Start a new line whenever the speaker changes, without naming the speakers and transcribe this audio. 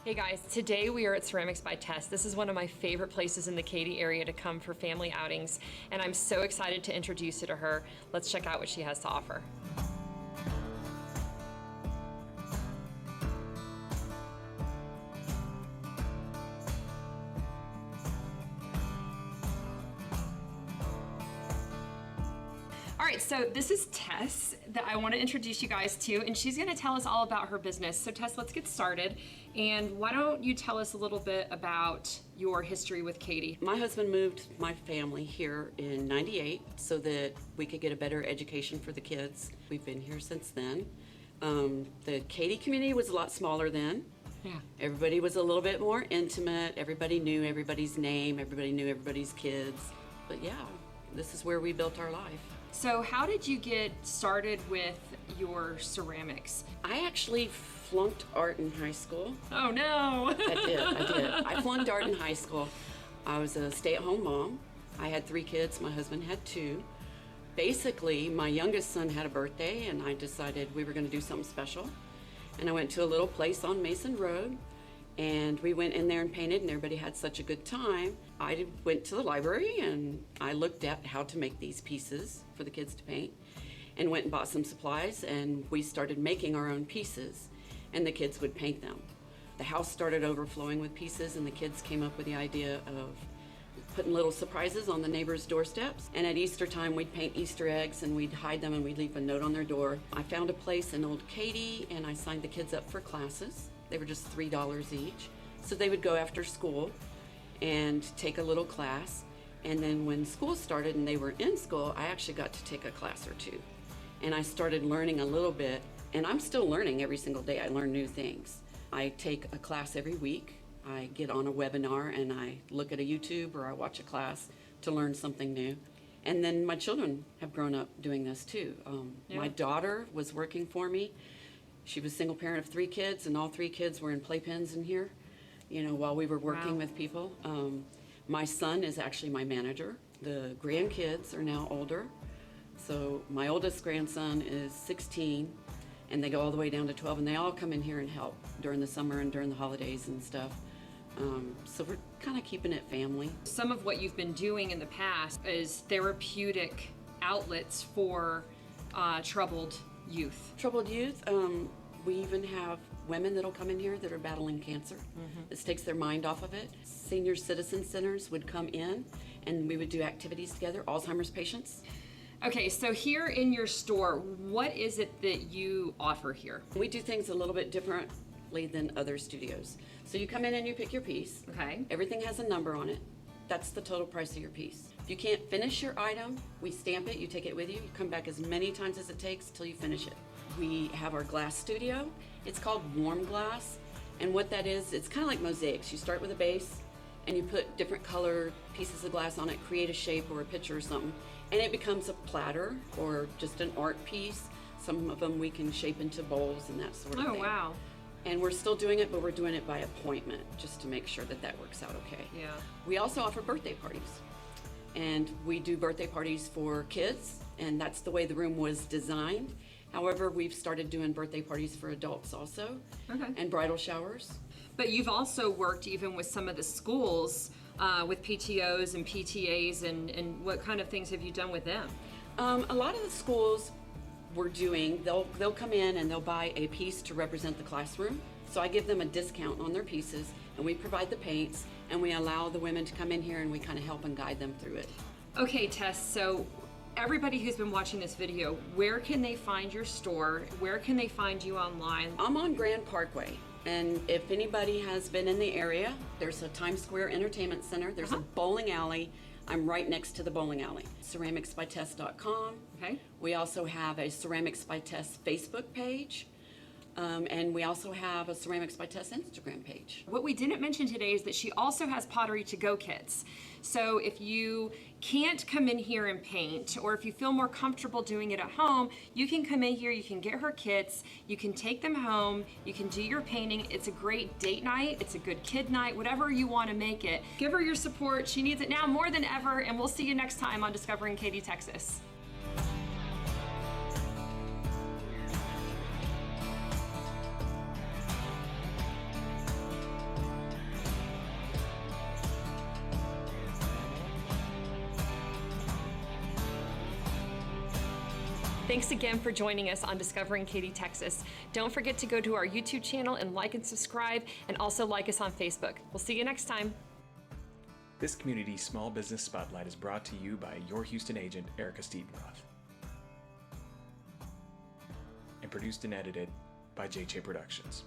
Hey guys, today we are at Ceramics by Tess. This is one of my favorite places in the Katy area to come for family outings, and I'm so excited to introduce you to her. Let's check out what she has to offer. All right, so this is Tess that I want to introduce you guys to, and she's going to tell us all about her business. So Tess, let's get started. And why don't you tell us a little bit about your history with Katy?
My husband moved my family here in '98 so that we could get a better education for the kids. We've been here since then. The Katy community was a lot smaller then.
Yeah.
Everybody was a little bit more intimate. Everybody knew everybody's name. Everybody knew everybody's kids. But yeah, this is where we built our life.
So how did you get started with your ceramics?
I actually flunked art in high school.
Oh no!
I did. I flunked art in high school. I was a stay-at-home mom. I had 3 kids, my husband had 2. Basically, my youngest son had a birthday and I decided we were gonna do something special. And I went to a little place on Mason Road and we went in there and painted and everybody had such a good time. I went to the library and I looked at how to make these pieces for the kids to paint and went and bought some supplies and we started making our own pieces and the kids would paint them. The house started overflowing with pieces and the kids came up with the idea of putting little surprises on the neighbors' doorsteps. And at Easter time, we'd paint Easter eggs and we'd hide them and we'd leave a note on their door. I found a place in Old Katy and I signed the kids up for classes. They were just $3 each. So they would go after school and take a little class. And then when school started and they were in school, I actually got to take a class or 2. And I started learning a little bit, and I'm still learning every single day. I learn new things. I take a class every week. I get on a webinar and I look at a YouTube or I watch a class to learn something new. And then my children have grown up doing this too. My daughter was working for me. She was a single parent of 3 kids and all 3 kids were in playpens in here, you know, while we were working with people. My son is actually my manager. The grandkids are now older. So my oldest grandson is 16 and they go all the way down to 12 and they all come in here and help during the summer and during the holidays and stuff. So we're kind of keeping it family. Some
of what you've been doing in the past is therapeutic outlets for troubled youth.
Troubled youth, we even have women that'll come in here that are battling cancer. This takes their mind off of it. Senior citizen centers would come in and we would do activities together, Alzheimer's patients.
Okay, so here in your store, what is it that you offer here?
We do things a little bit differently than other studios. So you come in and you pick your piece.
Okay.
Everything has a number on it. That's the total price of your piece. If you can't finish your item, we stamp it, you take it with you, you come back as many times as it takes till you finish it. We have our glass studio. It's called warm glass. And what that is, it's kind of like mosaics. You start with a base and you put different color pieces of glass on it, create a shape or a picture or something, and it becomes a platter or just an art piece. Some of them we can shape into bowls and that sort of thing.
Oh, wow.
And we're still doing it, but we're doing it by appointment just to make sure that that works out okay.
Yeah.
We also offer birthday parties. And we do birthday parties for kids, and that's the way the room was designed. However, we've started doing birthday parties for adults also, and bridal showers.
But you've also worked even with some of the schools with PTOs and PTAs, and what kind of things have you done with them?
A lot of the schools we're doing, they'll come in and they'll buy a piece to represent the classroom. So I give them a discount on their pieces and we provide the paints and we allow the women to come in here and we kind of help and guide them through it.
Okay, Tess, so everybody who's been watching this video, where can they find your store? Where can they find you online?
I'm on Grand Parkway. And if anybody has been in the area, there's a Times Square Entertainment Center, there's a bowling alley. I'm right next to the bowling alley. CeramicsByTess.com.
Okay.
We also have a Ceramics by Tess Facebook page. And we also have a Ceramics by Tess Instagram page.
What we didn't mention today is that she also has pottery to-go kits. So if you can't come in here and paint, or if you feel more comfortable doing it at home, you can come in here, you can get her kits, you can take them home, you can do your painting. It's a great date night, it's a good kid night, whatever you want to make it. Give her your support, she needs it now more than ever, and we'll see you next time on Discovering Katy, Texas. Thanks again for joining us on Discovering Katy, Texas. Don't forget to go to our YouTube channel and like and subscribe, and also like us on Facebook. We'll see you next time.
This Community Small Business Spotlight is brought to you by your Houston agent, Erica Stiedenroth, and produced and edited by JJ Productions.